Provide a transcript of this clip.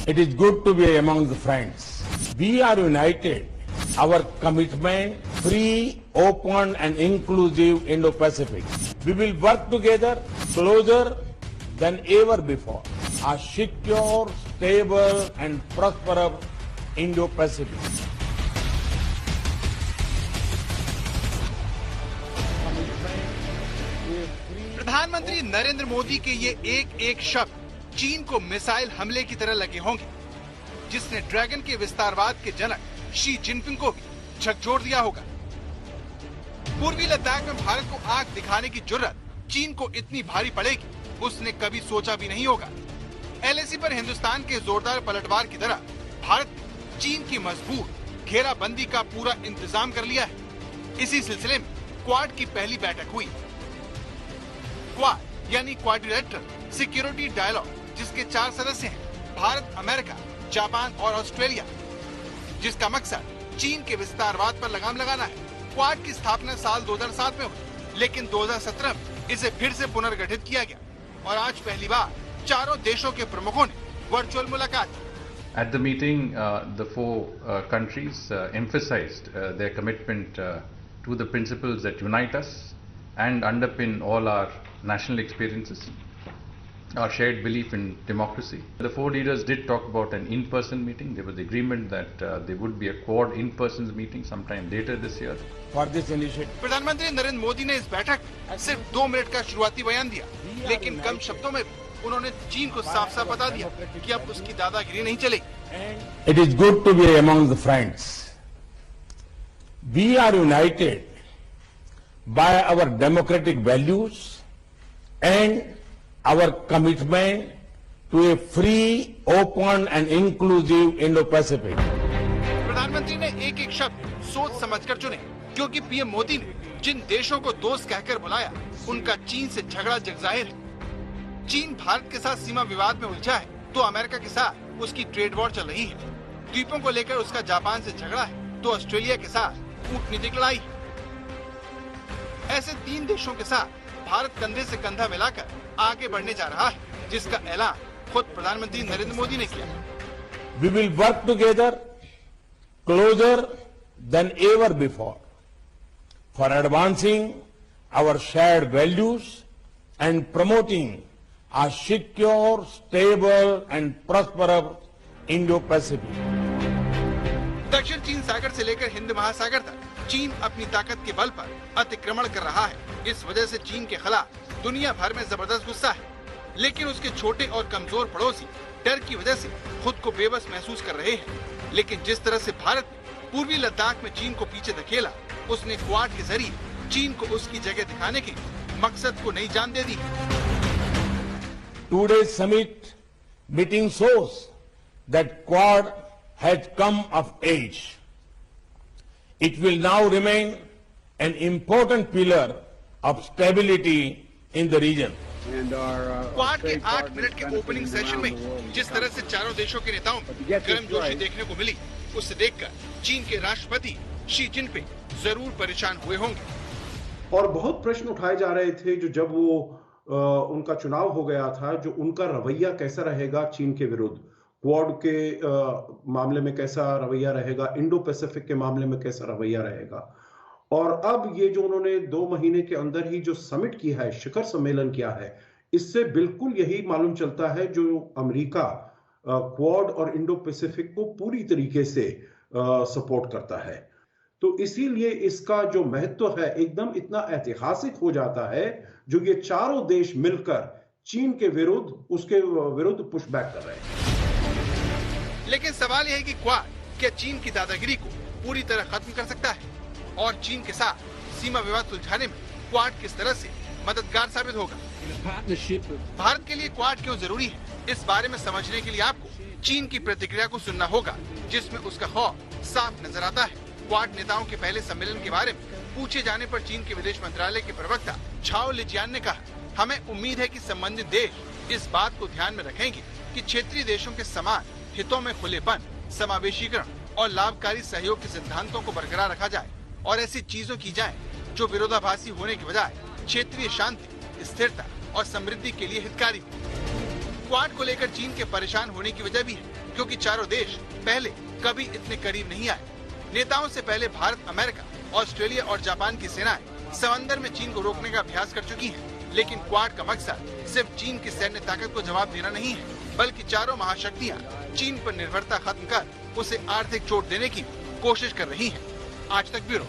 It is good to be among the friends. We are united. Our commitment, free, open and inclusive Indo-Pacific. We will work together closer than ever before. A secure, stable and prosperous Indo-Pacific. प्रधानमंत्री नरेंद्र मोदी के ये एक एक शब्द चीन को missile हमले की तरह लगे होंगे, जिसने ड्रैगन के विस्तारवाद के जनक शी जिनपिंग को भी झकझोर दिया होगा। पूर्वी लद्दाख में भारत को आंख दिखाने की जुर्रत चीन को इतनी भारी पड़ेगी, उसने कभी सोचा भी नहीं होगा। एलएसी पर हिंदुस्तान के जोरदार पलटवार की तरह भारत ने चीन की मजबूत घेराबंदी का पूरा इंतजाम कर लिया है। इसी सिलसिले में क्वाड की पहली बैठक हुई। क्वाड यानी क्वाड्रिलेटरल सिक्योरिटी डायलॉग, जिसके 4 सदस्य हैं, भारत, अमेरिका, जापान और ऑस्ट्रेलिया, जिसका मकसद चीन के विस्तारवाद पर लगाम लगाना है। क्वाड की स्थापना साल 2007 में हुई, लेकिन 2017 में इसे फिर से पुनर्गठित किया गया और आज पहली बार चारों देशों के प्रमुखों ने वर्चुअल मुलाकात की। At the meeting, the four countries emphasized their commitment to the principles that unite us and underpin all our national experiences, our shared belief in democracy. The four leaders did talk about an in-person meeting. There was agreement that there would be a Quad in-person meeting sometime later this year. For this initiative, प्रधानमंत्री नरेंद्र मोदी ने इस बैठक में सिर्फ 2 minute का शुरुआती बयान दिया, लेकिन कम शब्दों में उन्होंने चीन को साफ साफ बता दिया कि अब उसकी दादागिरी नहीं चलेगी। It is good to be among the friends. We are united by our democratic values and our commitment to a free, open and inclusive Indo-Pacific. प्रधानमंत्री ने एक एक शब्द सोच समझकर चुने, क्योंकि पीएम मोदी ने जिन देशों को दोस्त कहकर बुलाया, उनका चीन से झगड़ा जगजाहिर है। चीन भारत के साथ सीमा विवाद में उलझा है, तो अमेरिका के साथ उसकी ट्रेड वॉर चल रही है। द्वीपों को लेकर उसका जापान से झगड़ा है, तो ऑस्ट्रेलिया के साथ कूटनीतिक लड़ाई है। ऐसे 3 देशों के साथ भारत कंधे से कंधा मिलाकर आगे बढ़ने जा रहा है, जिसका ऐलान खुद प्रधानमंत्री नरेंद्र मोदी ने किया। We will work together closer than ever before for advancing our shared values and promoting a secure, stable and prosperous Indo-Pacific. दक्षिण चीन सागर से लेकर हिंद महासागर तक चीन अपनी ताकत के बल पर अतिक्रमण कर रहा है। इस वजह से चीन के खिलाफ दुनिया भर में जबरदस्त गुस्सा है, लेकिन उसके छोटे और कमजोर पड़ोसी डर की वजह से खुद को बेबस महसूस कर रहे हैं। लेकिन जिस तरह से भारत ने पूर्वी लद्दाख में चीन को पीछे धकेला, उसने क्वाड के जरिए चीन को उसकी जगह दिखाने के मकसद को नई जान दे दी। Today's summit meeting shows that Quad has come of age. It will now remain an important pillar of stability in the region. Quad के 8 मिनट के ओपनिंग सेशन में जिस तरह से चारों देशों के नेताओं में गर्मजोशी देखने को मिली, उसे देखकर चीन के राष्ट्रपति शी जिनपिंग जरूर परेशान हुए होंगे। और बहुत प्रश्न उठाए जा रहे थे जो जब वो उनका चुनाव हो गया था, जो उनका रवैया कैसा रहेगा चीन के विरुद्ध, क्वाड के मामले में कैसा रवैया रहेगा, इंडो पैसिफिक के मामले में कैसा रवैया रहेगा। और अब ये जो उन्होंने 2 महीने के अंदर ही जो समिट किया है, शिखर सम्मेलन किया है, इससे बिल्कुल यही मालूम चलता है जो अमेरिका क्वाड और इंडो पैसिफिक को पूरी तरीके से सपोर्ट करता है। तो इसीलिए इसका जो महत्व है एकदम इतना ऐतिहासिक हो जाता है, जो ये चारों देश मिलकर चीन के विरुद्ध, उसके विरुद्ध पुशबैक कर रहे हैं। लेकिन सवाल यह है कि क्वाड क्या चीन की दादागिरी को पूरी तरह खत्म कर सकता है, और चीन के साथ सीमा विवाद सुलझाने में क्वाड किस तरह से मददगार साबित होगा। भारत के लिए क्वाड क्यों जरूरी है, इस बारे में समझने के लिए आपको चीन की प्रतिक्रिया को सुनना होगा, जिसमें उसका खौफ साफ नजर आता है। क्वाड नेताओं के पहले सम्मेलन के बारे में पूछे जाने पर चीन के विदेश मंत्रालय के प्रवक्ता झाओ लिजियान ने कहा, हमें उम्मीद है कि संबंधित देश इस बात को ध्यान में रखेंगे कि क्षेत्रीय देशों के समान हितों में खुलेपन, समावेशीकरण और लाभकारी सहयोग के सिद्धांतों को बरकरार रखा जाए और ऐसी चीजों की जाए जो विरोधाभासी होने के बजाय क्षेत्रीय शांति, स्थिरता और समृद्धि के लिए हितकारी हो। क्वाड को लेकर चीन के परेशान होने की वजह भी है, क्योंकि चारों देश पहले कभी इतने करीब नहीं आए। नेताओं से पहले भारत, अमेरिका, ऑस्ट्रेलिया और जापान की सेनाएं समंदर में चीन को रोकने का अभ्यास कर चुकी हैं। लेकिन क्वाड का मकसद सिर्फ चीन की सैन्य ताकत को जवाब देना नहीं है, बल्कि चारों महाशक्तियां चीन पर निर्भरता खत्म कर उसे आर्थिक चोट देने की कोशिश कर रही हैं। आज तक ब्यूरो।